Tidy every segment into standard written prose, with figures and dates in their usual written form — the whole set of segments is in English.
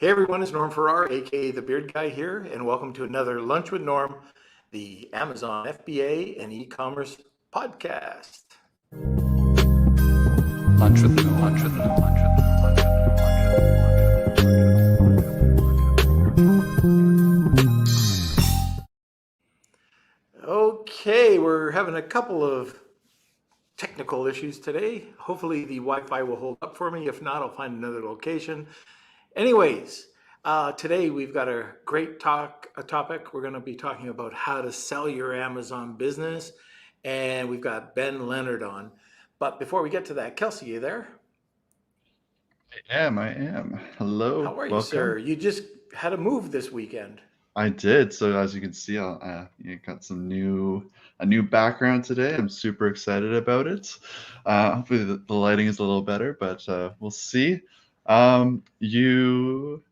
Hey everyone, it's Norm Farrar, aka the Beard Guy here, and welcome to another Lunch with Norm, the Amazon FBA and e-commerce podcast. Lunch with Norm. Lunch with Norm. Lunch with Norm. Lunch Okay, we're having a couple of technical issues today. Hopefully the Wi-Fi will hold up for me. If not, I'll find another location. Anyways, today we've got a great topic. We're going to be talking about how to sell your Amazon business, and we've got Ben Leonard on. But before we get to that, Kelsey, you there? I am. Hello, How are you, welcome. sir? You just had a move this weekend. I did. So as you can see, you got a new background today. I'm super excited about it. Hopefully the lighting is a little better, but we'll see. You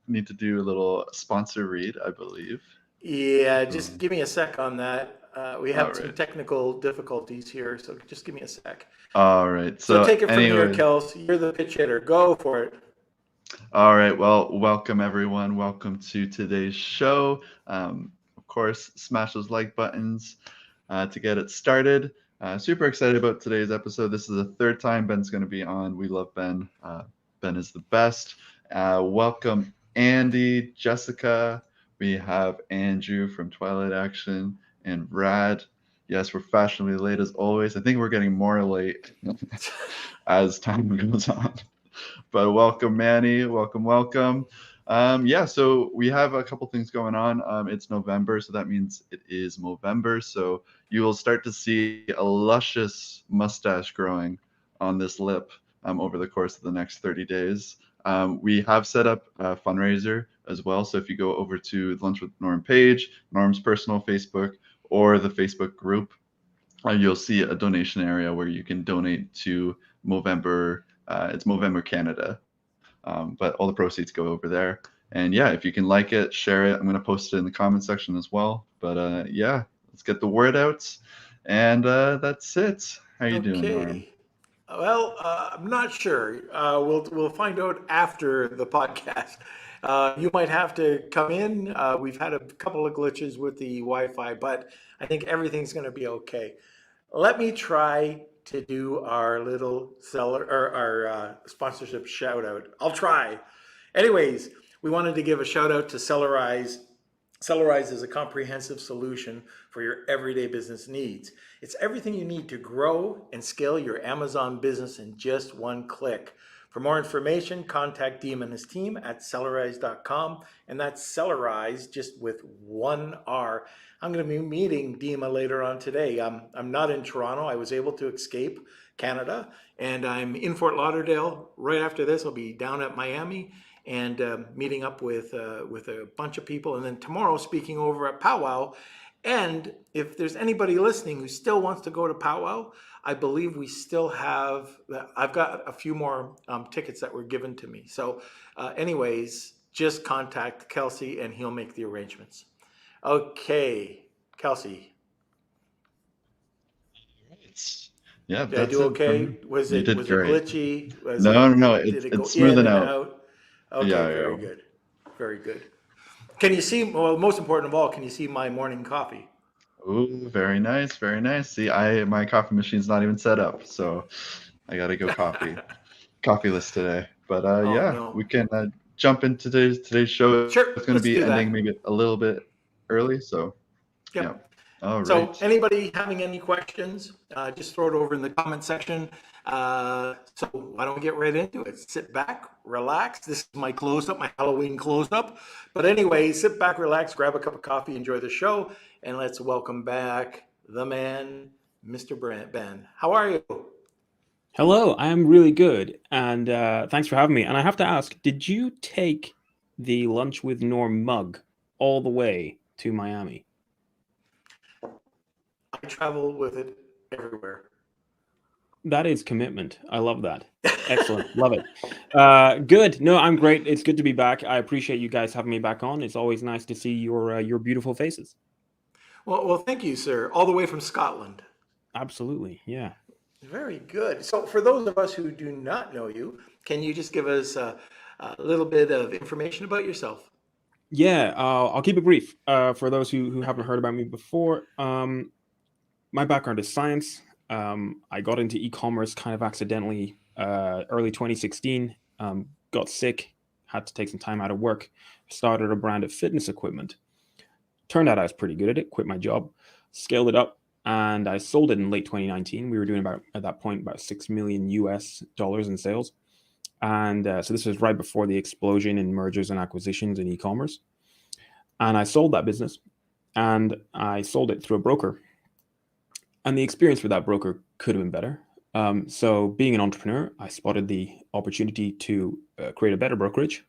need to do a little sponsor read, I believe. Yeah, just Um, give me a sec on that. We all have some right. technical difficulties here, so just give me a sec. All right. So So take it from here, anyway, Kels. You're the pitch hitter. Go for it. all right. Well, welcome everyone. Welcome to today's show. Of course, smash those like buttons to get it started. Super excited about today's episode. This is the third time Ben's going to be on. We love Ben. Ben is the best. Welcome, Andy, Jessica. We have Andrew from Twilight Action and Brad. Yes, we're fashionably late as always. I think we're getting more late as time goes on. But welcome, Manny. Welcome. Yeah, so we have a couple things going on. It's November, so that means it is Movember. So you will start to see a luscious mustache growing on this lip over the course of the next 30 days. We have set up a fundraiser as well. So if you go over to the Lunch with Norm page, Norm's personal Facebook, or the Facebook group, you'll see a donation area where you can donate to Movember. It's Movember Canada, but all the proceeds go over there. And yeah, if you can like it, share it. I'm going to post it in the comment section as well. But yeah, let's get the word out. And that's it. How you doing, Norm? Okay. Well, I'm not sure. We'll find out after the podcast. You might have to come in. We've had a couple of glitches with the Wi-Fi, but I think everything's going to be okay. Let me try to do our little seller or our sponsorship shout out. I'll try. Anyways, we wanted to give a shout out to Sellerize. Sellerize is a comprehensive solution for your everyday business needs. It's everything you need to grow and scale your Amazon business in just one click. For more information, contact Deem and his team at sellerize.com, and that's Sellerize just with one R. I'm going to be meeting Dima later on today. I'm not in Toronto. I was able to escape Canada, and I'm in Fort Lauderdale. Right after this, I'll be down at Miami and meeting up with a bunch of people, and then tomorrow speaking over at Powwow. And if there's anybody listening who still wants to go to Powwow, I believe we still have. I've got a few more tickets that were given to me. So, anyways, just contact Kelsey and he'll make the arrangements. Okay, Kelsey, Right. Yeah, did I that's do it from okay? me. You did Was it great. glitchy? No, Did it go it's in smoothing and out. out? Okay, Yeah, very yeah. good, very good. Can you see? Well, most important of all, can you see my morning coffee? Ooh, very nice, very nice. See, my coffee machine's not even set up, so I gotta go coffeeless today. But Oh yeah, no. we can jump into today's show. It's Sure, going to let's be do ending that. maybe a little bit early, so yeah. Yep. All So right. anybody having any questions, just throw it over in the comment section. So why don't we get right into it? Sit back, relax. This is my close up, my Halloween close up. But anyway, sit back, relax, grab a cup of coffee, enjoy the show, and let's welcome back the man, Mr. Ben. How are you? Hello, I'm really good, and thanks for having me. And I have to ask, did you take the Lunch with Norm mug all the way to Miami? I travel with it everywhere. That is commitment. I love that. Excellent. Love it. Good. No, I'm great. It's good to be back. I appreciate you guys having me back on. It's always nice to see your beautiful faces. Well, thank you, sir. All the way from Scotland. Absolutely. Yeah. Very good. So, for those of us who do not know you, can you just give us a little bit of information about yourself. Yeah, I'll keep it brief. For those who haven't heard about me before, my background is science. I got into e-commerce kind of accidentally, early 2016. Got sick, had to take some time out of work, started a brand of fitness equipment. Turned out I was pretty good at it, quit my job, scaled it up, and I sold it in late 2019. We were doing at that point, about $6 million US in sales. And so this was right before the explosion in mergers and acquisitions in e-commerce. And I sold that business, and I sold it through a broker. And the experience with that broker could have been better. So being an entrepreneur, I spotted the opportunity to create a better brokerage.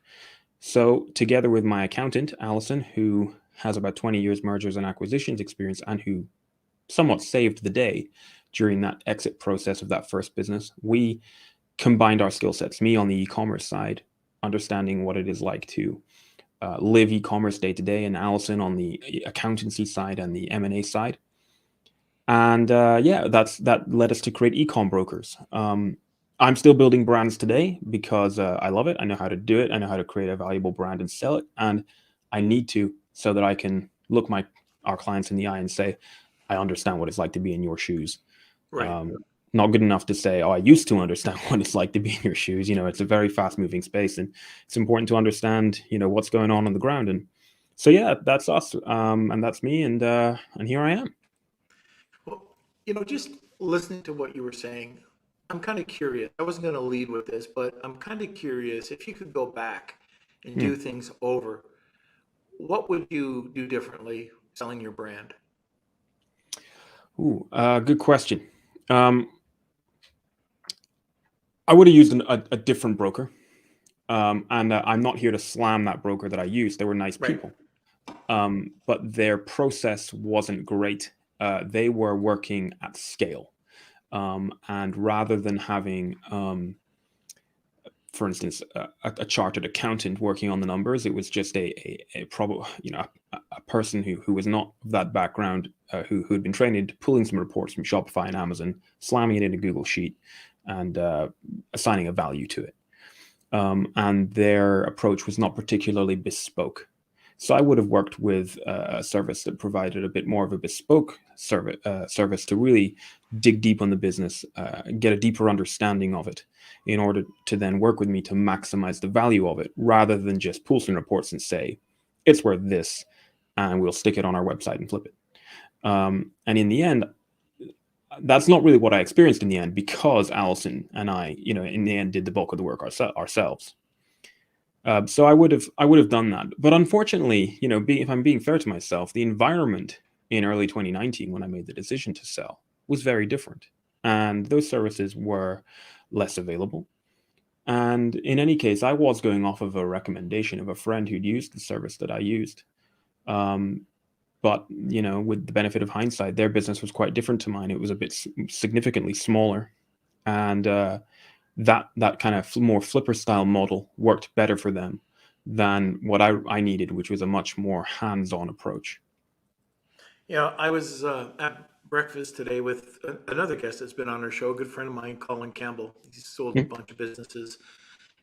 So together with my accountant, Allison, who has about 20 years mergers and acquisitions experience and who somewhat saved the day during that exit process of that first business, we combined our skill sets, me on the e-commerce side, understanding what it is like to live e-commerce day to day, and Allison on the accountancy side and the M&A side. And that led us to create Ecom Brokers. I'm still building brands today because I love it. I know how to do it. I know how to create a valuable brand and sell it. And I need to, so that I can look our clients in the eye and say, I understand what it's like to be in your shoes. Right. Not good enough to say, oh, I used to understand what it's like to be in your shoes. It's a very fast moving space, and it's important to understand, what's going on the ground. And so, yeah, that's us. And that's me. And here I am. Well, just listening to what you were saying, I'm kind of curious. I wasn't going to lead with this, but I'm kind of curious if you could go back and do things over, what would you do differently selling your brand? Ooh, good question. I would have used a different broker. And I'm not here to slam that broker that I used. They were nice Right. people. But their process wasn't great. They were working at scale. And rather than having, for instance, a chartered accountant working on the numbers, it was just a person who was not of that background, who had been trained into pulling some reports from Shopify and Amazon, slamming it in a Google Sheet, and assigning a value to it. And their approach was not particularly bespoke. So I would have worked with a service that provided a bit more of a bespoke service to really dig deep on the business, get a deeper understanding of it, in order to then work with me to maximize the value of it, rather than just pull some reports and say, it's worth this, and we'll stick it on our website and flip it. And in the end, that's not really what I experienced in the end, because Allison and I, in the end, did the bulk of the work ourselves. So I would have done that, but unfortunately, if I'm being fair to myself, the environment in early 2019, when I made the decision to sell, was very different, and those services were less available. And in any case, I was going off of a recommendation of a friend who'd used the service that I used. But with the benefit of hindsight, their business was quite different to mine. It was a bit significantly smaller, and that kind of more flipper style model worked better for them than what I needed, which was a much more hands-on approach. I was at breakfast today with another guest that's been on our show, a good friend of mine, Colin Campbell. He's sold a bunch of businesses.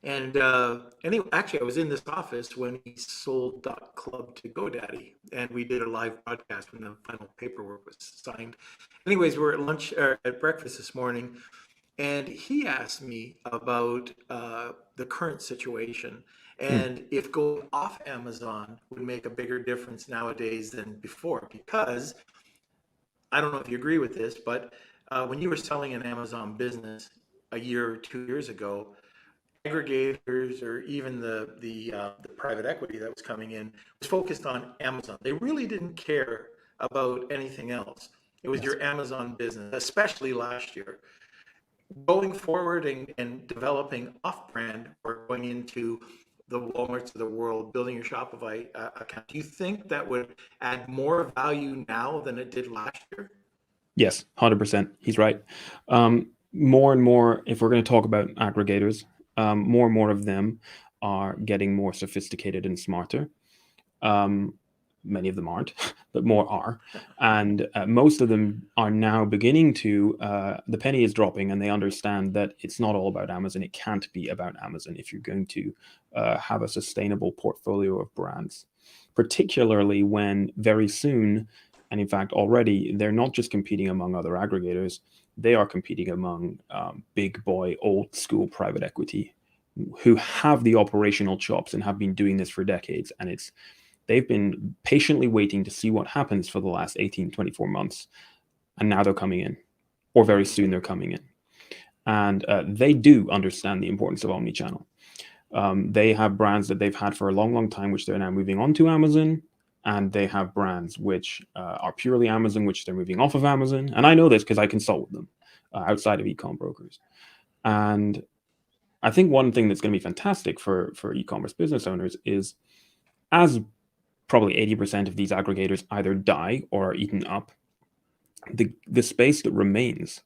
And anyway, actually, I was in this office when he sold .club to GoDaddy, and we did a live broadcast when the final paperwork was signed. Anyways, we were at lunch or at breakfast this morning, and he asked me about the current situation and if going off Amazon would make a bigger difference nowadays than before. Because I don't know if you agree with this, but when you were selling an Amazon business a year or 2 years ago, aggregators or even the private equity that was coming in was focused on Amazon. They really didn't care about anything else. It was your Amazon business, especially last year. Going forward and developing off-brand or going into the Walmarts of the world, building your Shopify account, do you think that would add more value now than it did last year? Yes, 100%. He's right. More and more, if we're going to talk about aggregators, more and more of them are getting more sophisticated and smarter. Many of them aren't, but more are. And most of them are now beginning to, the penny is dropping, and they understand that it's not all about Amazon. It can't be about Amazon if you're going to have a sustainable portfolio of brands, particularly when very soon, and in fact already, they're not just competing among other aggregators, they are competing among big boy, old school private equity who have the operational chops and have been doing this for decades. And they've been patiently waiting to see what happens for the last 18, 24 months. And now they're coming in, or very soon they're coming in. And they do understand the importance of omnichannel. They have brands that they've had for a long, long time, which they're now moving on to Amazon. And they have brands which are purely Amazon, which they're moving off of Amazon. And I know this because I consult with them outside of ecom brokers. And I think one thing that's going to be fantastic for e-commerce business owners is, as probably 80% of these aggregators either die or are eaten up, the space that remains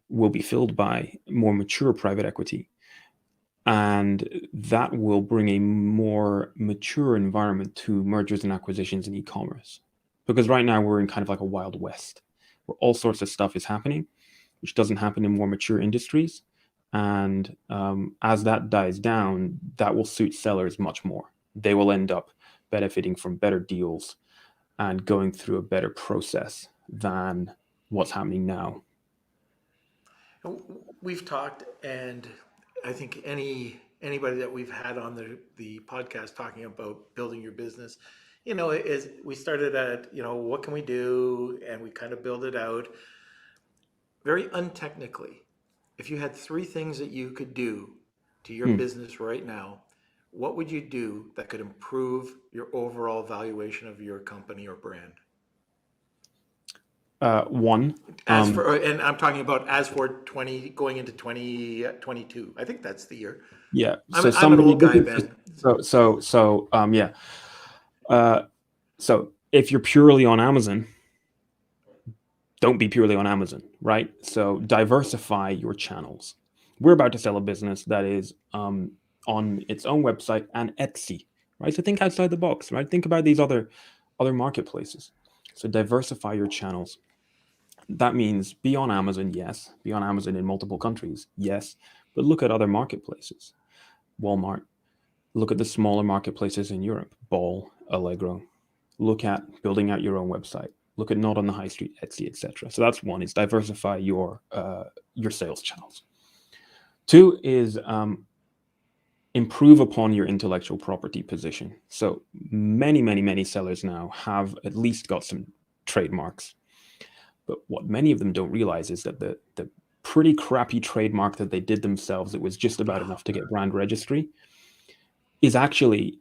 will be filled by more mature private equity. And that will bring a more mature environment to mergers and acquisitions in e-commerce. Because right now we're in kind of like a Wild West, where all sorts of stuff is happening, which doesn't happen in more mature industries. And as that dies down, that will suit sellers much more. They will end up benefiting from better deals and going through a better process than what's happening now. We've talked, and I think anybody that we've had on the podcast talking about building your business, is we started at, what can we do? And we kind of build it out very untechnically. If you had three things that you could do to your business right now, what would you do that could improve your overall valuation of your company or brand? One. And I'm talking about as for going into 2022. I think that's the year. Yeah. I'm an old guy, Ben. So if you're purely on Amazon, don't be purely on Amazon, right? So diversify your channels. We're about to sell a business that is on its own website and Etsy, right? So think outside the box, right? Think about these other marketplaces. So diversify your channels. That means be on Amazon, yes. Be on Amazon in multiple countries, yes. But look at other marketplaces. Walmart. Look at the smaller marketplaces in Europe. Ball, Allegro. Look at building out your own website. Look at not on the high street, Etsy, etc. So that's one, is diversify your sales channels. Two is improve upon your intellectual property position. So many sellers now have at least got some trademarks. But what many of them don't realize is that the pretty crappy trademark that they did themselves, it was just about enough to get brand registry, is actually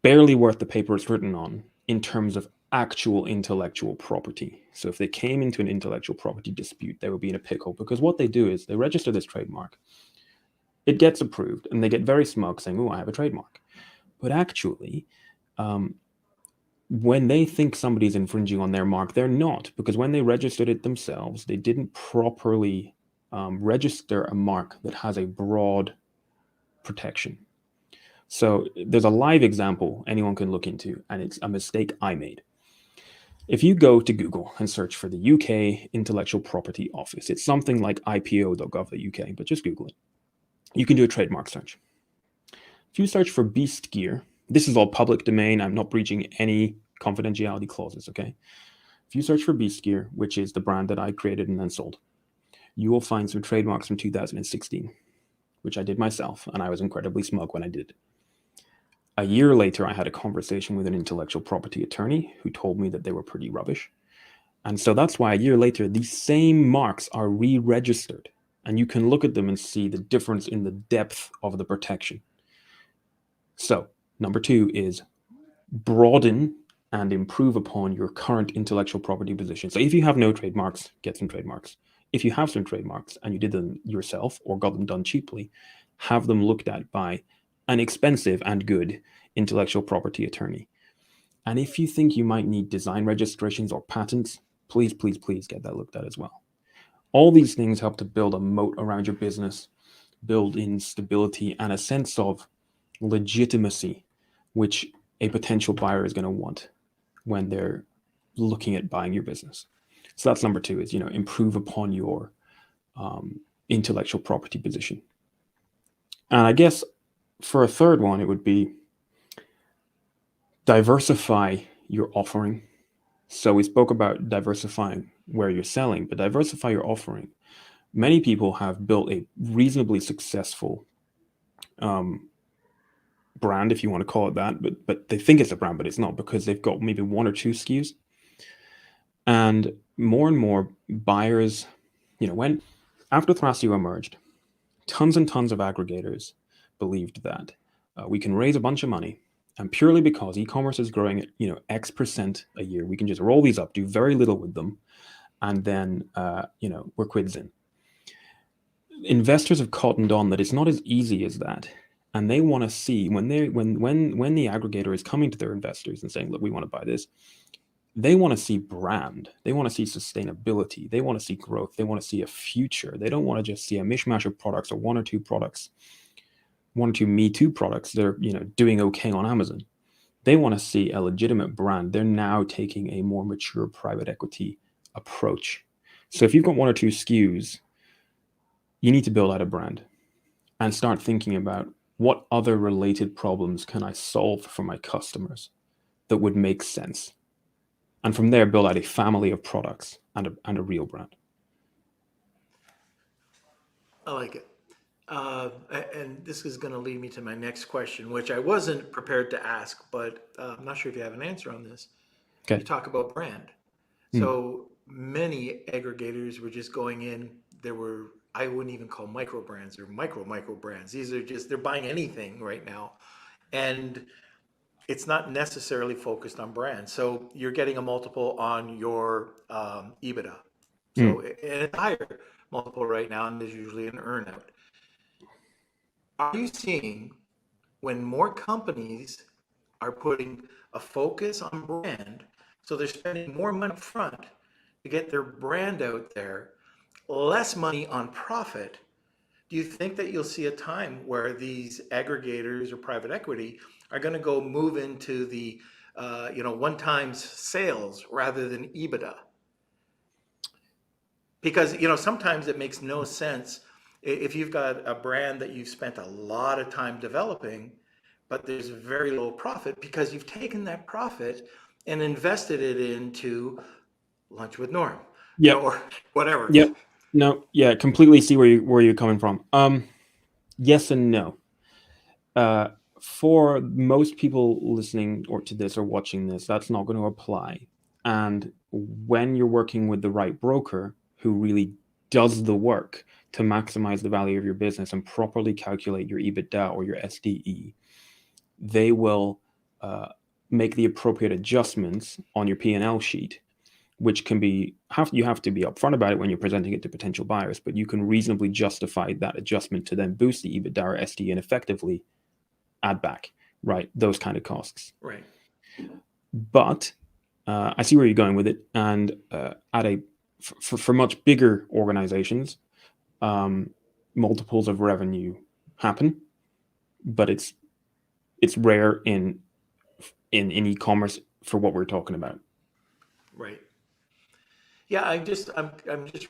barely worth the paper it's written on in terms of actual intellectual property. So if they came into an intellectual property dispute, they would be in a pickle, because what they do is they register this trademark, it gets approved, and they get very smug saying, oh, I have a trademark. But actually, when they think somebody's infringing on their mark, they're not, because when they registered it themselves, they didn't properly register a mark that has a broad protection. So there's a live example anyone can look into, and it's a mistake I made. If you go to Google and search for the UK Intellectual Property Office, it's something like ipo.gov.uk, but just Google it. You can do a trademark search. If you search for Beast Gear, this is all public domain. I'm not breaching any confidentiality clauses, okay? If you search for Beast Gear, which is the brand that I created and then sold, you will find some trademarks from 2016, which I did myself, and I was incredibly smug when I did it. A year later, I had a conversation with an intellectual property attorney who told me that they were pretty rubbish. And so that's why a year later, these same marks are re-registered, and you can look at them and see the difference in the depth of the protection. So number two is broaden and improve upon your current intellectual property position. So if you have no trademarks, get some trademarks. If you have some trademarks and you did them yourself or got them done cheaply, have them looked at by an expensive and good intellectual property attorney. And if you think you might need design registrations or patents, please get that looked at as well. All these things help to build a moat around your business, build in stability and a sense of legitimacy, which a potential buyer is going to want. when they're looking at buying your business. So that's number 2 is, improve upon your intellectual property position. And I guess for a third one, it would be diversify your offering. So we spoke about diversifying where you're selling, but diversify your offering. Many people have built a reasonably successful brand, if you want to call it that, but they think it's a brand, but it's not, because they've got maybe 1 or 2 SKUs. And more buyers, when after Thrasio emerged, tons and tons of aggregators believed that we can raise a bunch of money, and purely because e-commerce is growing at X% a year, we can just roll these up, do very little with them, and then we're quids in. Investors have cottoned on that it's not as easy as that, and they want to see when the aggregator is coming to their investors and saying, look, we want to buy this, they want to see brand, they want to see sustainability, they want to see growth, they want to see a future. They don't want to just see a mishmash of products or 1 or 2 products, 1 or 2 Me Too products that are doing okay on Amazon. They want to see a legitimate brand. They're now taking a more mature private equity approach. So if you've got 1 or 2 SKUs, you need to build out a brand and start thinking about what other related problems can I solve for my customers that would make sense. And from there, build out a family of products and a real brand. I like it. And this is going to lead me to my next question, which I wasn't prepared to ask, but I'm not sure if you have an answer on this. Okay. You talk about brand. So many aggregators were just going in. There were, I wouldn't even call micro brands or micro brands. These are just, they're buying anything right now. And it's not necessarily focused on brand. So you're getting a multiple on your EBITDA. So and it's higher multiple right now, and there's usually an earnout. Are you seeing when more companies are putting a focus on brand, so they're spending more money up front to get their brand out there, less money on profit? Do you think that you'll see a time where these aggregators or private equity are going to go move into the one-time sales rather than EBITDA? Because sometimes it makes no sense if you've got a brand that you've spent a lot of time developing, but there's very low profit because you've taken that profit and invested it into lunch with Norm, or whatever. Yep. No, yeah, completely see where you're coming from. Yes and no. For most people listening to this or watching this, that's not going to apply. And when you're working with the right broker who really does the work to maximize the value of your business and properly calculate your EBITDA or your SDE, they will make the appropriate adjustments on your P&L sheet, which can be, you have to be upfront about it when you're presenting it to potential buyers, but you can reasonably justify that adjustment to then boost the EBITDA or SDE and effectively add back, right, those kind of costs. Right. But I see where you're going with it, and for much bigger organizations, multiples of revenue happen, but it's rare in e-commerce for what we're talking about. Right. Yeah, I'm just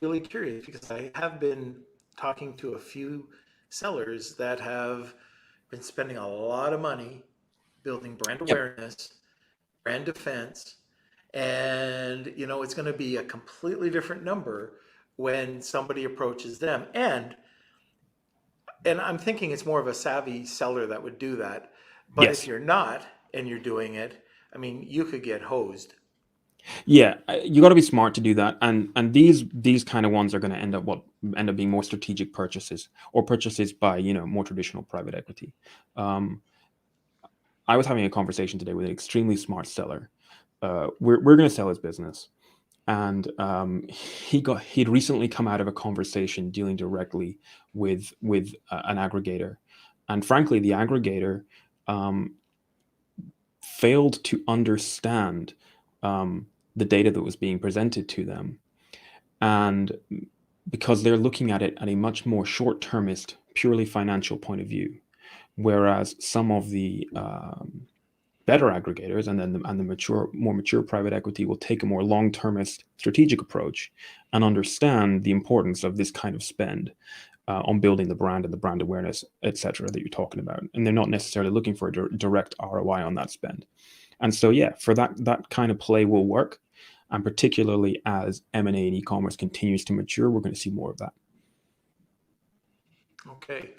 really curious because I have been talking to a few sellers that have been spending a lot of money building brand awareness, brand defense, and it's going to be a completely different number when somebody approaches them. And I'm thinking it's more of a savvy seller that would do that. But Yes. if you're not and you're doing it, I mean, you could get hosed. Yeah, you got to be smart to do that, and these kind of ones are going to end up being more strategic purchases or purchases by more traditional private equity. I was having a conversation today with an extremely smart seller. We're going to sell his business, and he'd recently come out of a conversation dealing directly with an aggregator, and frankly, the aggregator failed to understand the data that was being presented to them, and because they're looking at it at a much more short-termist, purely financial point of view, whereas some of the better aggregators, and then the more mature private equity will take a more long-termist strategic approach and understand the importance of this kind of spend on building the brand and the brand awareness, etc., that you're talking about. And they're not necessarily looking for a direct ROI on that spend. And so, yeah, for that kind of play will work. And particularly as M&A and e-commerce continues to mature, we're going to see more of that. Okay.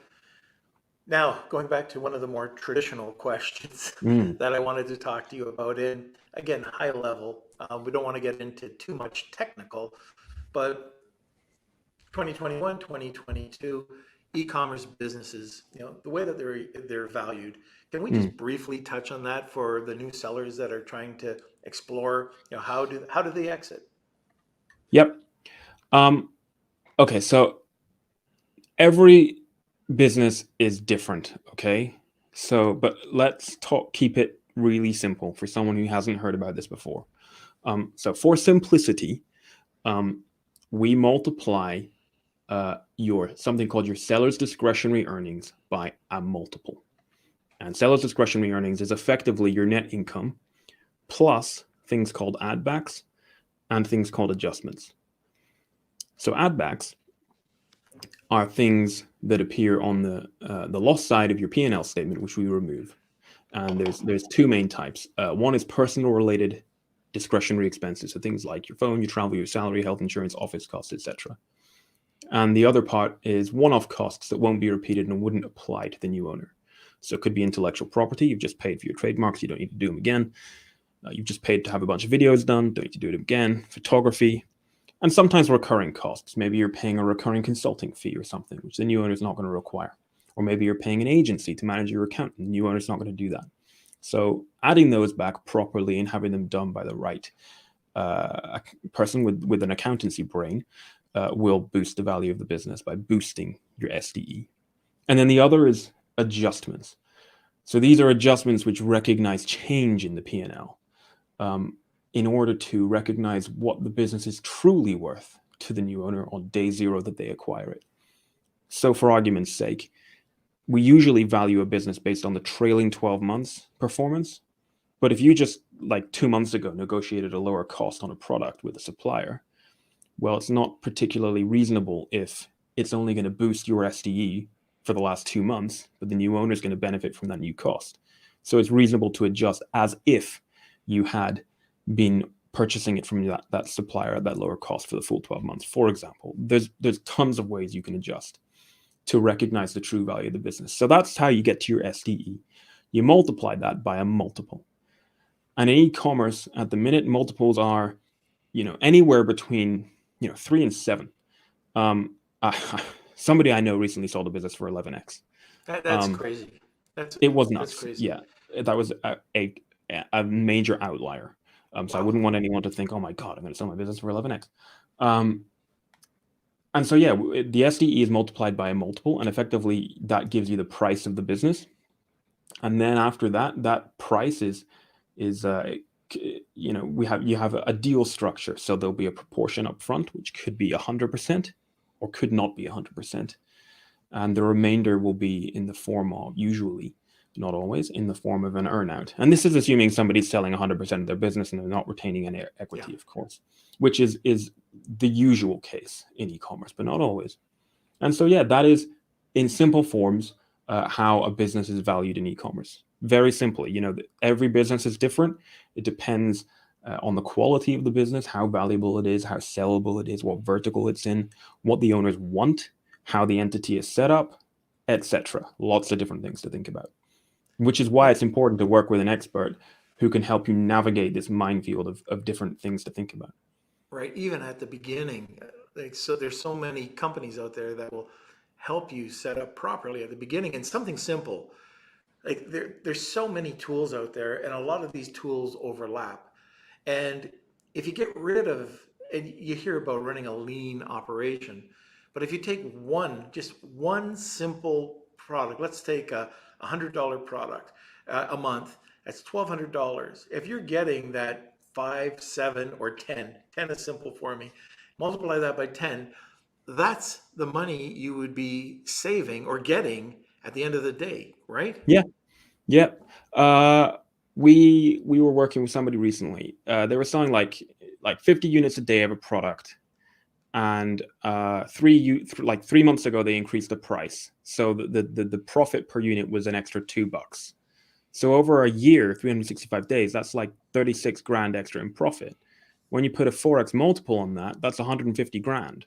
Now, going back to one of the more traditional questions that I wanted to talk to you about, in again, high level, we don't want to get into too much technical, but 2021, 2022, e-commerce businesses, the way that they're valued. Can we just briefly touch on that for the new sellers that are trying to explore, how do they exit? Yep. Okay, so every business is different, okay? So, but let's keep it really simple for someone who hasn't heard about this before. So for simplicity, we multiply something called your seller's discretionary earnings by a multiple. And seller's discretionary earnings is effectively your net income plus things called add backs and things called adjustments. So add backs are things that appear on the loss side of your P&L statement, which we remove. And there's two main types. One is personal related discretionary expenses, so things like your phone, your travel, your salary, health insurance, office costs, etc. And the other part is one-off costs that won't be repeated and wouldn't apply to the new owner. So it could be intellectual property. You've just paid for your trademarks. You don't need to do them again. You've just paid to have a bunch of videos done. Don't need to do it again. Photography. And sometimes recurring costs. Maybe you're paying a recurring consulting fee or something, which the new owner is not going to require. Or maybe you're paying an agency to manage your account, and the new owner is not going to do that. So adding those back properly and having them done by the right person with an accountancy brain will boost the value of the business by boosting your SDE. And then the other is adjustments. So these are adjustments which recognize change in the P&L in order to recognize what the business is truly worth to the new owner on day zero that they acquire it. So for argument's sake, we usually value a business based on the trailing 12 months performance. But if you just, like 2 months ago, negotiated a lower cost on a product with a supplier, well, it's not particularly reasonable if it's only going to boost your SDE for the last 2 months, but the new owner is going to benefit from that new cost. So it's reasonable to adjust as if you had been purchasing it from that supplier at that lower cost for the full 12 months. For example, there's tons of ways you can adjust to recognize the true value of the business. So that's how you get to your SDE. You multiply that by a multiple. And in e-commerce, at the minute, multiples are, anywhere between 3 and 7. Somebody I know recently sold a business for 11x. That's crazy. It was nuts. That's crazy. Yeah, that was a major outlier. So I wouldn't want anyone to think, oh my God, I'm going to sell my business for 11x. And so, yeah, the SDE is multiplied by a multiple, and effectively that gives you the price of the business. And then after that price is you have a deal structure. So there'll be a proportion up front, which could be 100% or could not be 100%. And the remainder will be in the form of, usually, not always, in the form of an earnout. And this is assuming somebody's selling 100% of their business and they're not retaining any equity, of course, which is the usual case in e-commerce, but not always. And so, yeah, that is, in simple forms, how a business is valued in e-commerce. Very simply, every business is different. It depends on the quality of the business, how valuable it is, how sellable it is, what vertical it's in, what the owners want, how the entity is set up, etc. Lots of different things to think about, which is why it's important to work with an expert who can help you navigate this minefield of different things to think about. Right. Even at the beginning, so there's so many companies out there that will help you set up properly at the beginning, and something simple. Like there's so many tools out there, and a lot of these tools overlap. And if you get rid of, and you hear about running a lean operation, but if you take just one simple product, let's take a $100 product a month, that's $1,200. If you're getting that 5, 7, or 10 is simple for me, multiply that by 10, that's the money you would be saving or getting at the end of the day, right? Yeah. We were working with somebody recently. They were selling like 50 units a day of a product, and 3 months ago they increased the price, so the profit per unit was an extra $2. So over a year, 365 days, that's like 36 grand extra in profit. When you put a 4x multiple on that, that's 150 grand.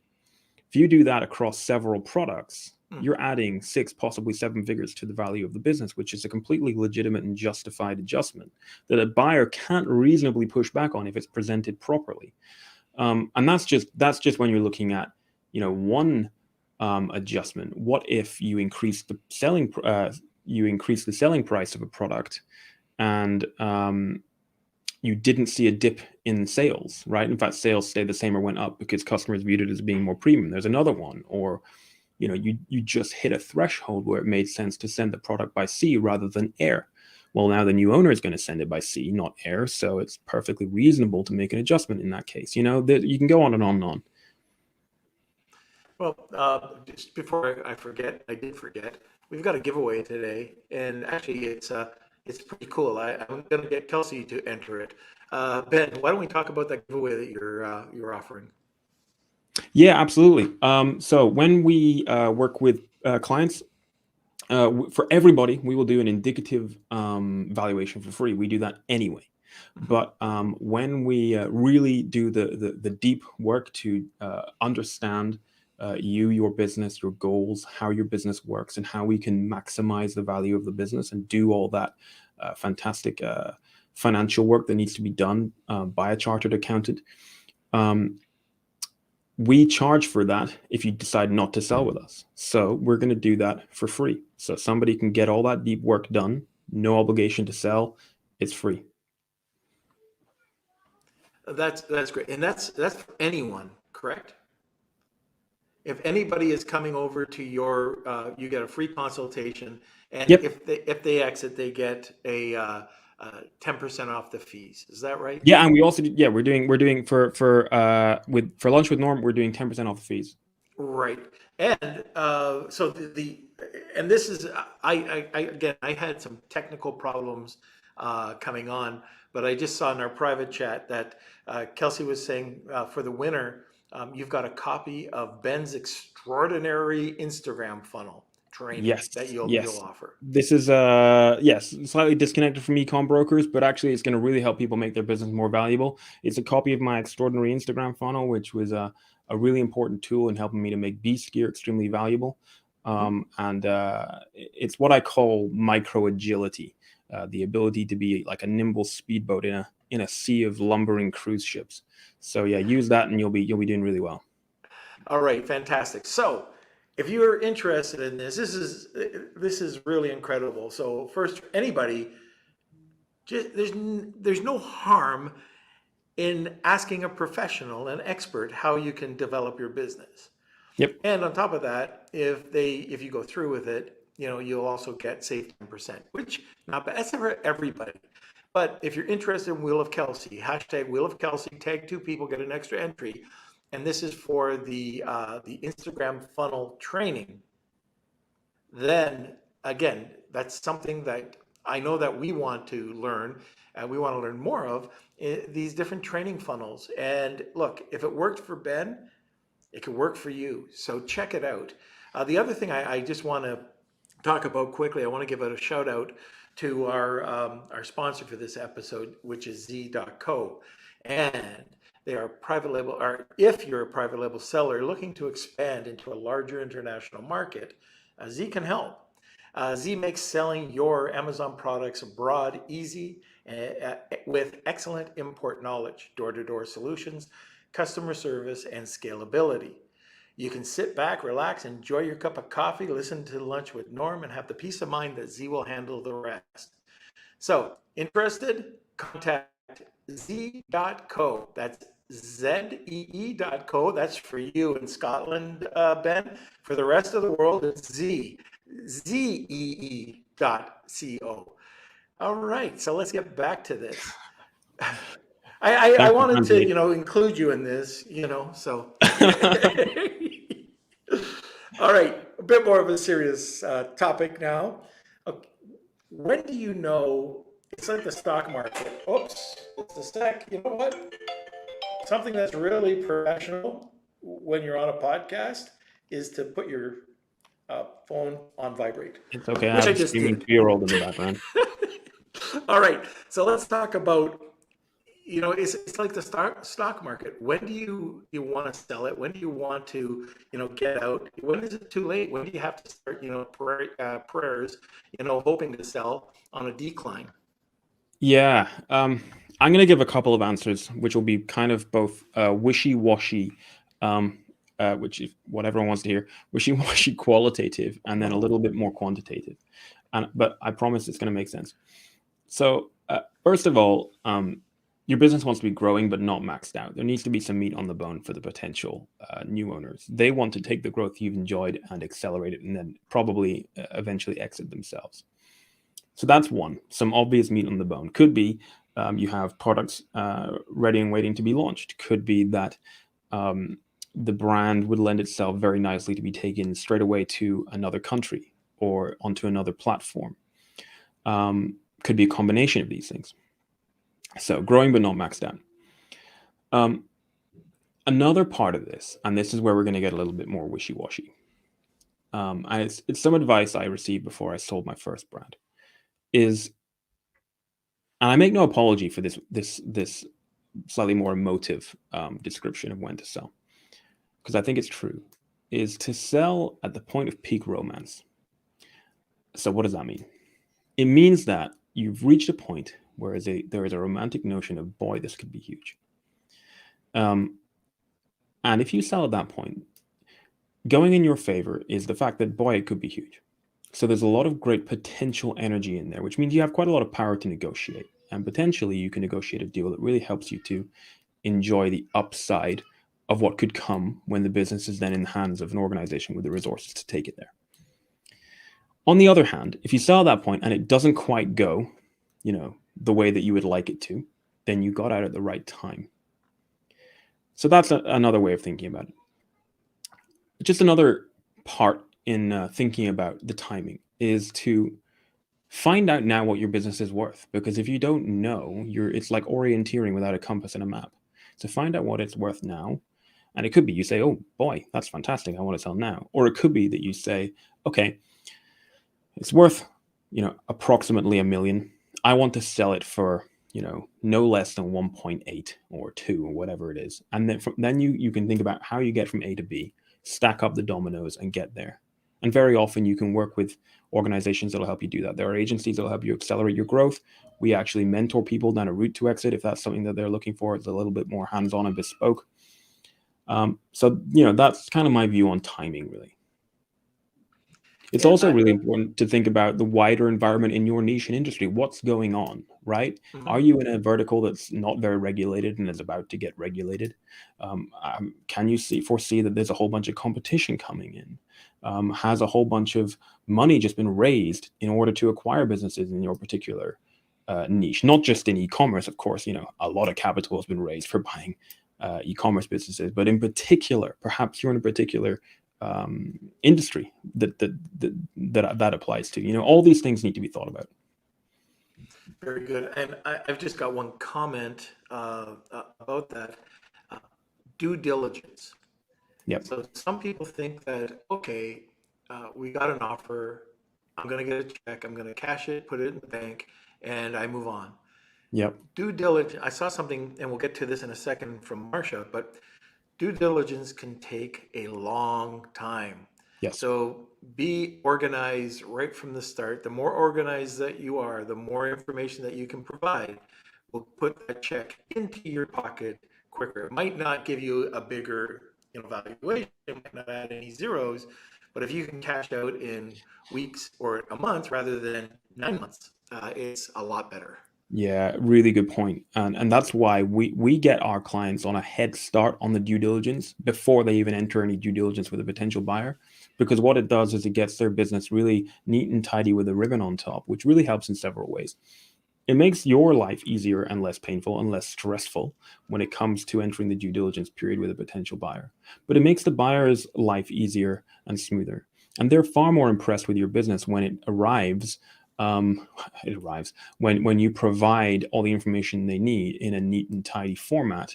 If you do that across several products, you're adding 6, possibly 7 figures to the value of the business, which is a completely legitimate and justified adjustment that a buyer can't reasonably push back on if it's presented properly. And that's just when you're looking at, one adjustment. What if you increase the selling price of a product, and you didn't see a dip in sales, right? In fact, sales stayed the same or went up because customers viewed it as being more premium. There's another one. Or, you just hit a threshold where it made sense to send the product by sea rather than air. Well, now the new owner is going to send it by sea, not air. So it's perfectly reasonable to make an adjustment in that case. You can go on and on and on. Well, just before I forget, I did forget, we've got a giveaway today, and actually it's pretty cool. I'm going to get Kelsey to enter it. Ben, why don't we talk about that giveaway that you're offering? Yeah, absolutely. So when we work with clients, for everybody, we will do an indicative valuation for free. We do that anyway. But when we really do the deep work to understand your business, your goals, how your business works, and how we can maximize the value of the business and do all that fantastic financial work that needs to be done by a chartered accountant, we charge for that if you decide not to sell with us. So we're going to do that for free. So somebody can get all that deep work done, no obligation to sell. It's free. That's great, and that's for anyone, correct? If anybody is coming over to you get a free consultation, and Yep. if they exit, they get a 10% off the fees. Is that right? Yeah, and we also we're doing for lunch with Norm, we're doing 10% off the fees. Right. And so and this is I had some technical problems coming on, but I just saw in our private chat that Kelsey was saying for the winner, you've got a copy of Ben's extraordinary Instagram funnel training Yes, that you'll yes. offer. This is slightly disconnected from ecom brokers, but actually it's going to really help people make their business more valuable. It's a copy of my extraordinary Instagram funnel, which was a really important tool in helping me to make beast gear extremely valuable. And it's what I call micro agility, the ability to be like a nimble speedboat in a sea of lumbering cruise ships. So yeah, use that and you'll be doing really well. All right, fantastic. So if you're interested in this is really incredible. So first, anybody, there's no harm in asking a professional, an expert, how you can develop your business. Yep. And on top of that, if you go through with it, you'll also get save 10%, which not bad. That's for everybody. But if you're interested in Wheel of Kelsey, hashtag Wheel of Kelsey, tag 2 people, get an extra entry. And this is for the Instagram funnel training. Then again, that's something that I know that we want to learn, and we want to learn more of these different training funnels. And look, if it worked for Ben, it could work for you. So check it out. The other thing I just want to talk about quickly, I want to give a shout out to our sponsor for this episode, which is Z.co. And they are private label, or if you're a private label seller looking to expand into a larger international market, Z can help. Z makes selling your Amazon products abroad easy with excellent import knowledge, door-to-door solutions, customer service, and scalability. You can sit back, relax, enjoy your cup of coffee, listen to Lunch with Norm, and have the peace of mind that Z will handle the rest. So, interested? Contact Z.co. That's ZEE.co. That's for you in Scotland, Ben. For the rest of the world, it's ZEE.co. All right, so let's get back to this. I wanted to, include you in this, so. All right, a bit more of a serious topic now. Okay. When do you know it's like the stock market. Oops, it's a sec. You know what? Something that's really professional when you're on a podcast is to put your phone on vibrate, It's okay. I which have I a just screaming did. 2-year-old in the background. All right, so let's talk about, it's like the stock market. When do you want to sell it? When do you want to, get out? When is it too late? When do you have to start, prayers, hoping to sell on a decline? Yeah. I'm going to give a couple of answers, which will be kind of both wishy-washy, which is what everyone wants to hear, wishy-washy qualitative, and then a little bit more quantitative. But I promise it's going to make sense. So first of all, your business wants to be growing, but not maxed out. There needs to be some meat on the bone for the potential new owners. They want to take the growth you've enjoyed and accelerate it, and then probably eventually exit themselves. So that's one. Some obvious meat on the bone. Could be you have products ready and waiting to be launched. Could be that the brand would lend itself very nicely to be taken straight away to another country or onto another platform. Could be a combination of these things. So growing but not maxed out. Another part of this, and this is where we're going to get a little bit more wishy-washy, and it's some advice I received before I sold my first brand, is, and I make no apology for this slightly more emotive description of when to sell, because I think it's true, is to sell at the point of peak romance. So what does that mean? It means that you've reached a point where there is a romantic notion of, boy, this could be huge. And if you sell at that point, going in your favor is the fact that, boy, it could be huge. So there's a lot of great potential energy in there, which means you have quite a lot of power to negotiate. And potentially you can negotiate a deal that really helps you to enjoy the upside of what could come when the business is then in the hands of an organization with the resources to take it there. On the other hand, if you sell at that point and it doesn't quite go, the way that you would like it to, then you got out at the right time. So that's another way of thinking about it. Just another part in thinking about the timing is to find out now what your business is worth. Because if you don't know, it's like orienteering without a compass and a map. So find out what it's worth now. And it could be you say, oh boy, that's fantastic, I want to sell now. Or it could be that you say, okay, it's worth, approximately $1 million. I want to sell it for, no less than 1.8 or 2 or whatever it is. And then you can think about how you get from A to B, stack up the dominoes and get there. And very often you can work with organizations that'll help you do that. There are agencies that'll help you accelerate your growth. We actually mentor people down a route to exit if that's something that they're looking for. It's a little bit more hands-on and bespoke. So that's kind of my view on timing, really. It's also really important to think about the wider environment in your niche and industry. What's going on, right? Mm-hmm. Are you in a vertical that's not very regulated and is about to get regulated? Can you foresee that there's a whole bunch of competition coming in? Has a whole bunch of money just been raised in order to acquire businesses in your particular niche? Not just in e-commerce, of course. A lot of capital has been raised for buying e-commerce businesses, but in particular, perhaps you're in a particular industry that applies to. All these things need to be thought about. Very good. And I've just got one comment about that. Due diligence. Yep. So some people think that, okay, we got an offer, I'm going to get a check, I'm going to cash it, put it in the bank, and I move on. Yep. Due diligence, I saw something, and we'll get to this in a second from Marcia, but due diligence can take a long time. Yes. So be organized right from the start. The more organized that you are, the more information that you can provide will put that check into your pocket quicker. It might not give you a bigger valuation, it might not add any zeros, but if you can cash out in weeks or a month rather than 9 months, it's a lot better. Yeah, really good point. And that's why we get our clients on a head start on the due diligence before they even enter any due diligence with a potential buyer. Because what it does is it gets their business really neat and tidy with a ribbon on top, which really helps in several ways. It makes your life easier and less painful and less stressful when it comes to entering the due diligence period with a potential buyer. But it makes the buyer's life easier and smoother. And they're far more impressed with your business when it arrives it arrives when you provide all the information they need in a neat and tidy format.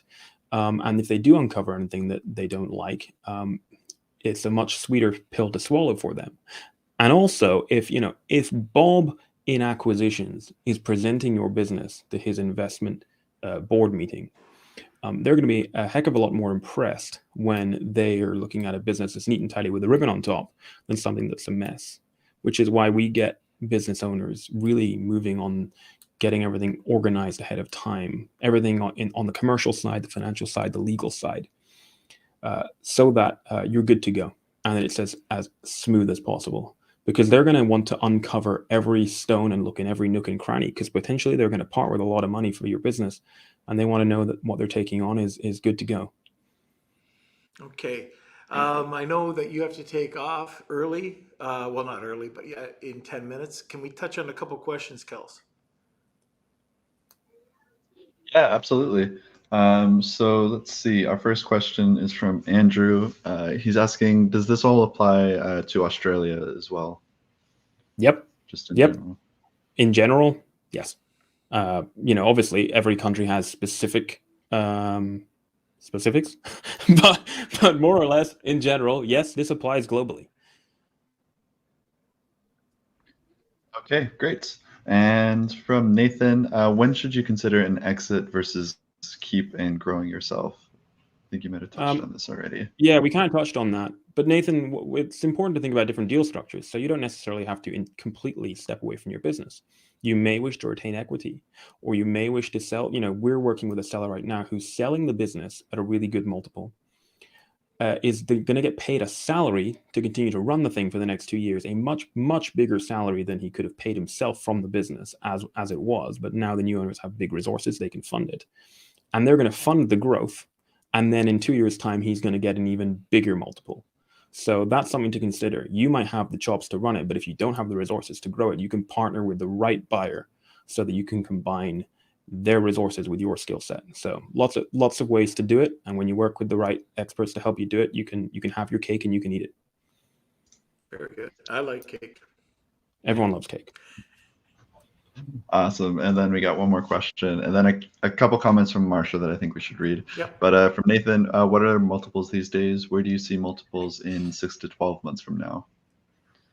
And if they do uncover anything that they don't like, it's a much sweeter pill to swallow for them. And also, if Bob in acquisitions is presenting your business to his investment board meeting, they're going to be a heck of a lot more impressed when they are looking at a business that's neat and tidy with a ribbon on top than something that's a mess, which is why we get business owners really moving on getting everything organized ahead of time, everything on the commercial side, the financial side, the legal side, so that you're good to go. And it's as smooth as possible, because they're going to want to uncover every stone and look in every nook and cranny, because potentially they're going to part with a lot of money for your business, and they want to know that what they're taking on is good to go. Okay. I know that you have to take off early. Well, not early, but yeah, in 10 minutes. Can we touch on a couple questions, Kels? Yeah, absolutely. So let's see. Our first question is from Andrew. He's asking, does this all apply to Australia as well? Yep. Just in Yep. general. In general, yes. Obviously every country has specifics, but more or less in general, yes, this applies globally. Okay, great. And from Nathan, when should you consider an exit versus keep and growing yourself? I think you might have touched on this already. Yeah, we kind of touched on that. But Nathan, it's important to think about different deal structures. So you don't necessarily have to completely step away from your business. You may wish to retain equity, or you may wish to sell. We're working with a seller right now who's selling the business at a really good multiple. Is going to get paid a salary to continue to run the thing for the next 2 years, a much, much bigger salary than he could have paid himself from the business as it was. But now the new owners have big resources, they can fund it. And they're going to fund the growth. And then in 2 years' time, he's going to get an even bigger multiple. So that's something to consider. You might have the chops to run it, but if you don't have the resources to grow it, you can partner with the right buyer so that you can combine their resources with your skill set. So lots of ways to do it. And when you work with the right experts to help you do it, you can have your cake and you can eat it. Very good. I like cake. Everyone loves cake. Awesome. And then we got one more question, and then a couple comments from Marsha that I think we should read. Yep. But from Nathan, what are multiples these days? Where do you see multiples in 6 to 12 months from now?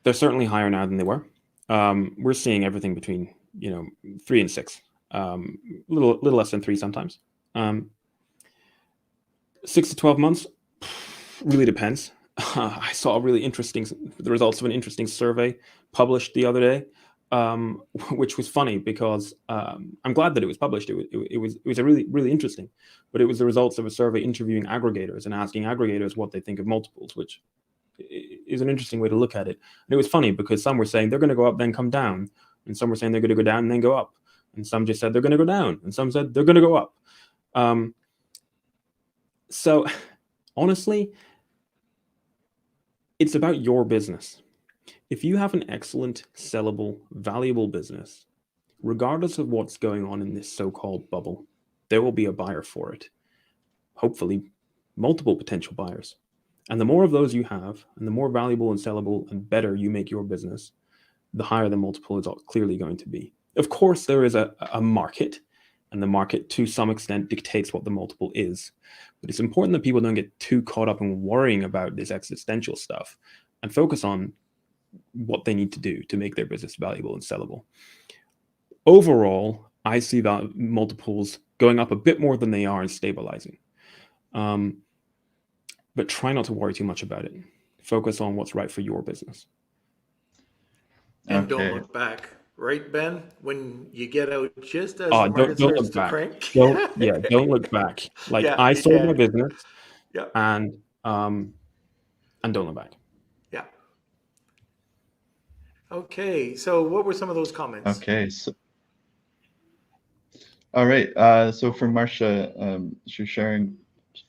They're certainly higher now than they were. We're seeing everything between 3 and 6, little less than 3 sometimes. 6 to 12 months really depends. I saw the results of an interesting survey published the other day, which was funny because I'm glad that it was published. It was a really interesting, but it was the results of a survey interviewing aggregators and asking aggregators what they think of multiples, which is an interesting way to look at it. And it was funny because some were saying they're going to go up then come down, and some were saying they're going to go down and then go up, and some just said they're going to go down, and some said they're going to go up. So honestly, it's about your business. If you have an excellent, sellable, valuable business, regardless of what's going on in this so-called bubble, there will be a buyer for it. Hopefully, multiple potential buyers. And the more of those you have, and the more valuable and sellable and better you make your business, the higher the multiple is clearly going to be. Of course, there is a market, and the market to some extent dictates what the multiple is. But it's important that people don't get too caught up in worrying about this existential stuff and focus on what they need to do to make their business valuable and sellable. Overall, I see that multiples going up a bit more than they are and stabilizing. But try not to worry too much about it. Focus on what's right for your business. And don't look back. Right, Ben? When you get out just as the Don't market starts look to back. crank. Don't look back. I sold my business. Yeah. And don't look back. Yeah. Okay. So what were some of those comments? Okay. So, all right. So for Marsha, she's sharing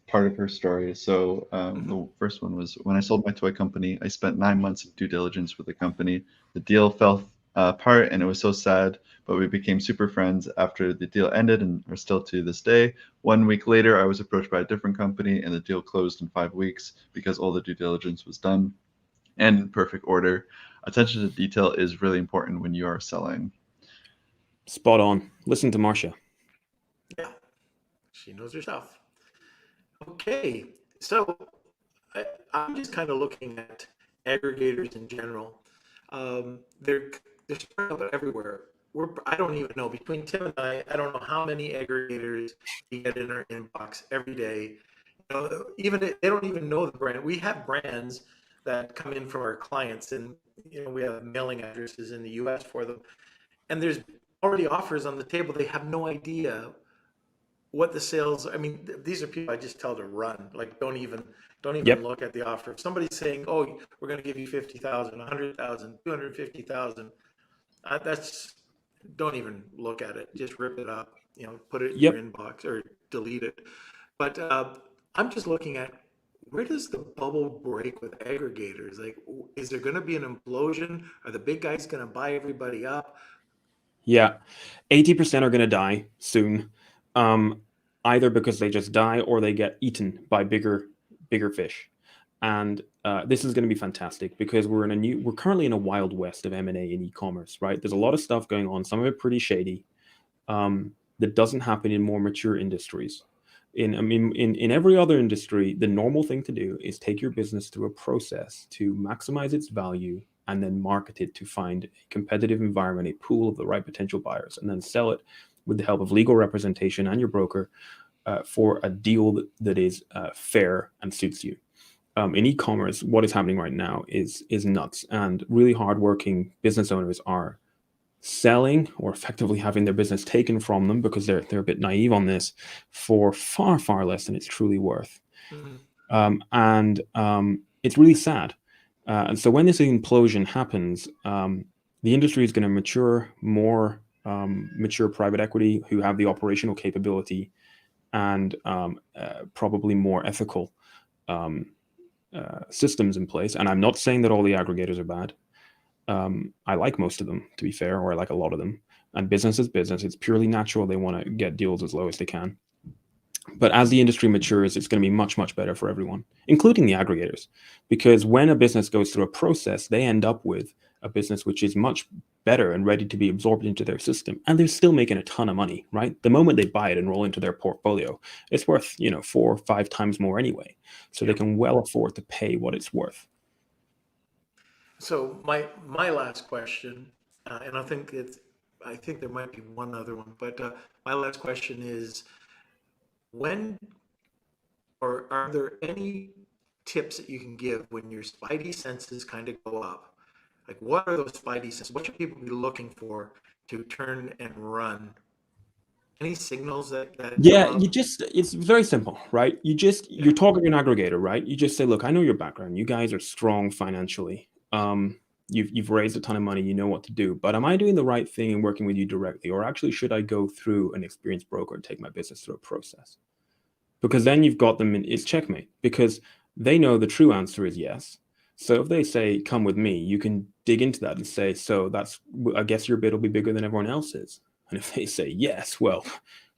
part of her story. So the first one was, when I sold my toy company, I spent 9 months of due diligence with the company. The deal fell apart and it was so sad, but we became super friends after the deal ended and are still to this day. 1 week later, I was approached by a different company and the deal closed in 5 weeks because all the due diligence was done and in perfect order. attention to detail is really important when you are selling. Spot on. Listen to Marcia. Yeah, she knows her stuff. Okay, so I'm just kind of looking at aggregators in general. They're spread out everywhere. I don't even know, between Tim and I don't know how many aggregators we get in our inbox every day. Even they don't even know the brand. We have brands that come in from our clients, and we have mailing addresses in the US for them, and there's already offers on the table. They have no idea what the sales. I mean, these are people I just tell to run. Like, don't even Yep. look at the offer. If somebody's saying, "Oh, we're going to give you 50,000, 100,000, 250,000," that's don't even look at it. Just rip it up. Put it in your Yep. inbox or delete it. But I'm just looking at, where does the bubble break with aggregators? Like, is there going to be an implosion? Are the big guys going to buy everybody up? Yeah. 80% are going to die soon, either because they just die or they get eaten by bigger fish. And this is going to be fantastic because we're currently in a wild west of M&A in e-commerce, right? There's a lot of stuff going on, some of it pretty shady, that doesn't happen in more mature industries. In every other industry, the normal thing to do is take your business through a process to maximize its value and then market it to find a competitive environment, a pool of the right potential buyers, and then sell it with the help of legal representation and your broker for a deal that is fair and suits you. In e-commerce, what is happening right now is nuts, and really hardworking business owners are selling or effectively having their business taken from them because they're a bit naive on this for far, far less than it's truly worth. Mm-hmm. It's really sad. And so when this implosion happens, the industry is going to mature more, mature private equity who have the operational capability and probably more ethical systems in place. And I'm not saying that all the aggregators are bad. I like most of them, to be fair, or I like a lot of them. And business is business. It's purely natural. They want to get deals as low as they can. But as the industry matures, it's going to be much, much better for everyone, including the aggregators. Because when a business goes through a process, they end up with a business which is much better and ready to be absorbed into their system. And they're still making a ton of money, right? The moment they buy it and roll into their portfolio, it's worth, 4 or 5 times more anyway. So they can well afford to pay what it's worth. So my last question, and I think there might be one other one, but my last question is, when, or are there any tips that you can give when your spidey senses kind of go up? Like, what are those spidey senses? What should people be looking for to turn and run? Any signals that Yeah, it's very simple, right? You're talking to an aggregator, right? You just say, look, I know your background. You guys are strong financially. You've raised a ton of money. You know what to do. But am I doing the right thing in working with you directly? Or actually, should I go through an experienced broker and take my business through a process? Because then you've got them it's checkmate, because they know the true answer is yes. So if they say, come with me, you can dig into that and say, so I guess your bid will be bigger than everyone else's. And if they say yes, well,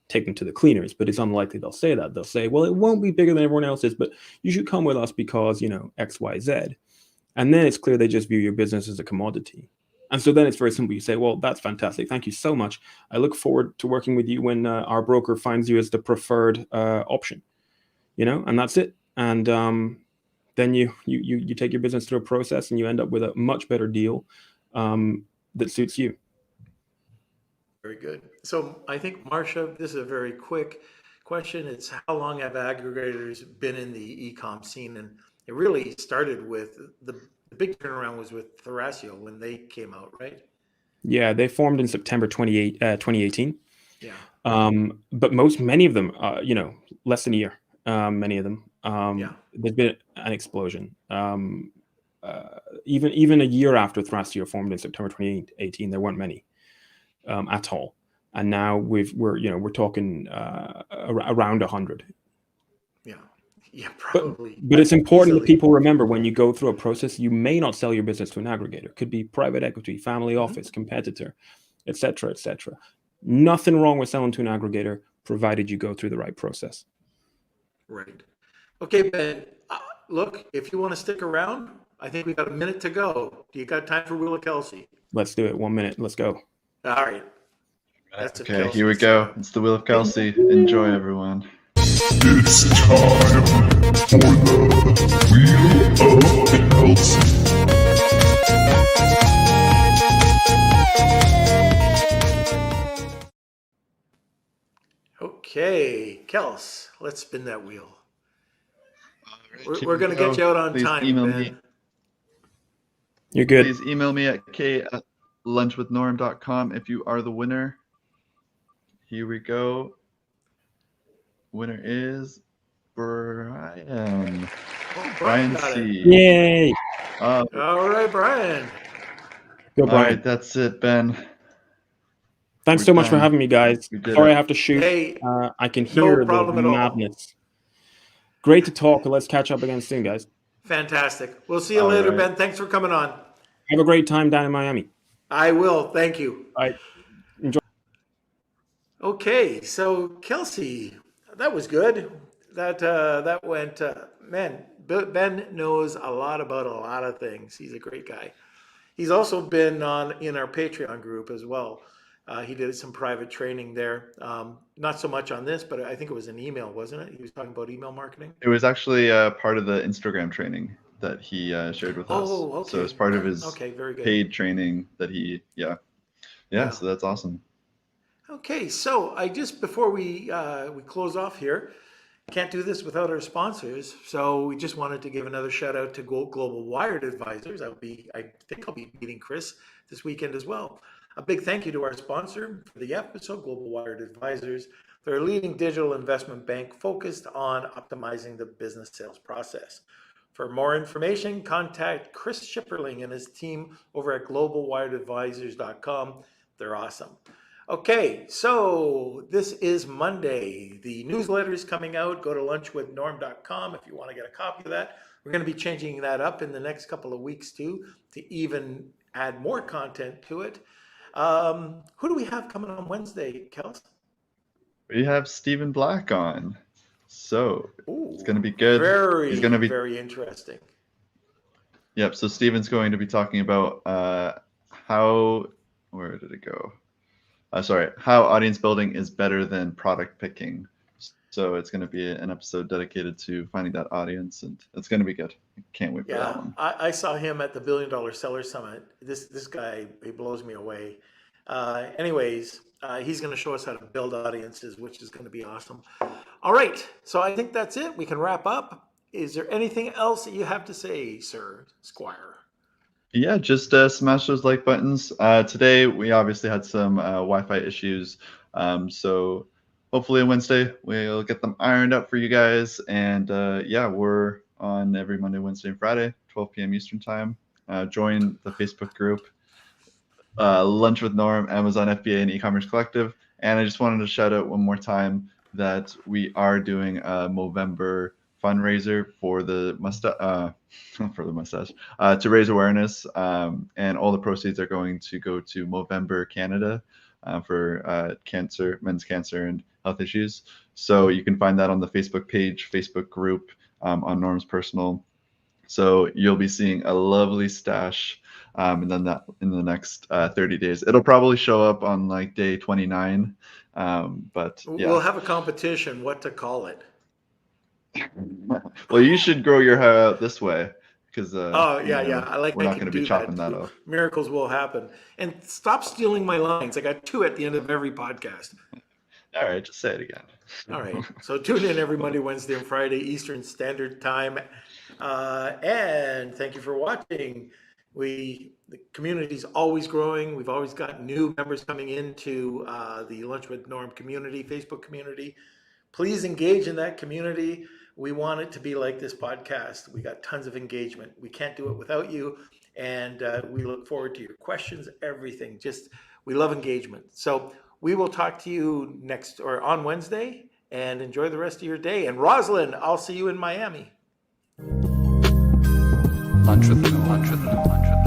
take them to the cleaners, but it's unlikely they'll say that. They'll say, well, it won't be bigger than everyone else's, but you should come with us because, X, Y, Z. And then it's clear they just view your business as a commodity. And so then it's very simple. You say, well, that's fantastic. Thank you so much. I look forward to working with you when our broker finds you as the preferred option, and that's it. And then you take your business through a process and you end up with a much better deal that suits you. Very good. So I think, Marcia, this is a very quick question. It's, how long have aggregators been in the ecom scene? And it really started with the big turnaround was with Thrasio when they came out, right? Yeah, they formed in September 2018. Yeah. But many of them, less than a year. Many of them. There's been an explosion. Even a year after Thrasio formed in September 2018, there weren't many at all. And now we're talking around 100. Yeah, probably. But it's important that people remember, when you go through a process, you may not sell your business to an aggregator. It could be private equity, family office, competitor, et cetera, et cetera. Nothing wrong with selling to an aggregator, provided you go through the right process. Right. Okay, Ben, look, if you want to stick around, I think we got a minute to go. Do you got time for Wheel of Kelsey? Let's do it. 1 minute. Let's go. All right. That's Okay, here we go. It's the Wheel of Kelsey. Enjoy, everyone. It's time for the Wheel of Kelsey. Okay, Kels, let's spin that wheel. Right, We're going to get you out on Please time, email Ben. me. You're good. Please email me at k@lunchwithnorm.com if you are the winner. Here we go. Winner is Brian. Oh, Brian got C. it. Yay. Uh, All right, Brian. Go, all Brian. right, that's it, Ben. Thanks We're so much for done. having me, guys. We did Sorry it. I have to shoot. Hey, I can hear problem the at all. madness. Great to talk. Let's catch up again soon, guys. fantastic. We'll see you All later, right. Ben. Thanks for coming on. Have a great time down in Miami. I will. Thank you. All right. Enjoy. Okay, so Kelsey, that was good. That went. Man, Ben knows a lot about a lot of things. He's a great guy. He's also been in our Patreon group as well. He did some private training there. Not so much on this, but I think it was an email, wasn't it? He was talking about email marketing. It was actually part of the Instagram training that he shared with us. Oh, okay. So it's part of his Okay, very good. paid training that he, yeah. Yeah. So that's awesome. Okay, so before we close off here, can't do this without our sponsors. So we just wanted to give another shout out to Global Wired Advisors. I think I'll be meeting Chris this weekend as well. A big thank you to our sponsor for the episode, Global Wired Advisors. They're a leading digital investment bank focused on optimizing the business sales process. For more information, contact Chris Schipperling and his team over at globalwiredadvisors.com. They're awesome. Okay, so this is Monday. The newsletter is coming out. Go to lunchwithnorm.com if you want to get a copy of that. We're going to be changing that up in the next couple of weeks too, to even add more content to it. Who do we have coming on Wednesday, Kels? We have Stephen Black on. So Ooh, it's going to be good. Very, He's going to be, very interesting. Yep. So Stephen's going to be talking about where did it go? How audience building is better than product picking. So it's going to be an episode dedicated to finding that audience, and it's going to be good. I can't wait for that one. I saw him at the $1 Billion Seller Summit. This guy, he blows me away. Anyways, he's going to show us how to build audiences, which is going to be awesome. All right, so I think that's it. We can wrap up. Is there anything else that you have to say, Sir Squire? Yeah, just smash those like buttons. Today, we obviously had some Wi-Fi issues. So hopefully on Wednesday, we'll get them ironed out for you guys. And yeah, we're on every Monday, Wednesday, and Friday, 12 p.m. Eastern time. Join the Facebook group, Lunch with Norm, Amazon FBA, and eCommerce Collective. And I just wanted to shout out one more time that we are doing a Movember fundraiser for the mustache, to raise awareness, and all the proceeds are going to go to Movember Canada for cancer, men's cancer, and health issues. So you can find that on the Facebook page, Facebook group, on Norm's personal. So you'll be seeing a lovely stash, and then that in the next 30 days. It'll probably show up on like day 29, but yeah. We'll have a competition, what to call it. Well, you should grow your hair out this way, because I like we're not making going to be do chopping that. that off. Miracles will happen. And stop stealing my lines. I got 2 at the end of every podcast. All right, just say it again. All right. So tune in every Monday, Wednesday, and Friday Eastern Standard Time. And thank you for watching. The community is always growing. We've always got new members coming into the Lunch with Norm community, Facebook community. Please engage in that community. We want it to be like this podcast. We got tons of engagement. We can't do it without you. And we look forward to your questions, everything. We love engagement. So we will talk to you next or on Wednesday, and enjoy the rest of your day. And Rosalind, I'll see you in Miami. Lunch with Norm.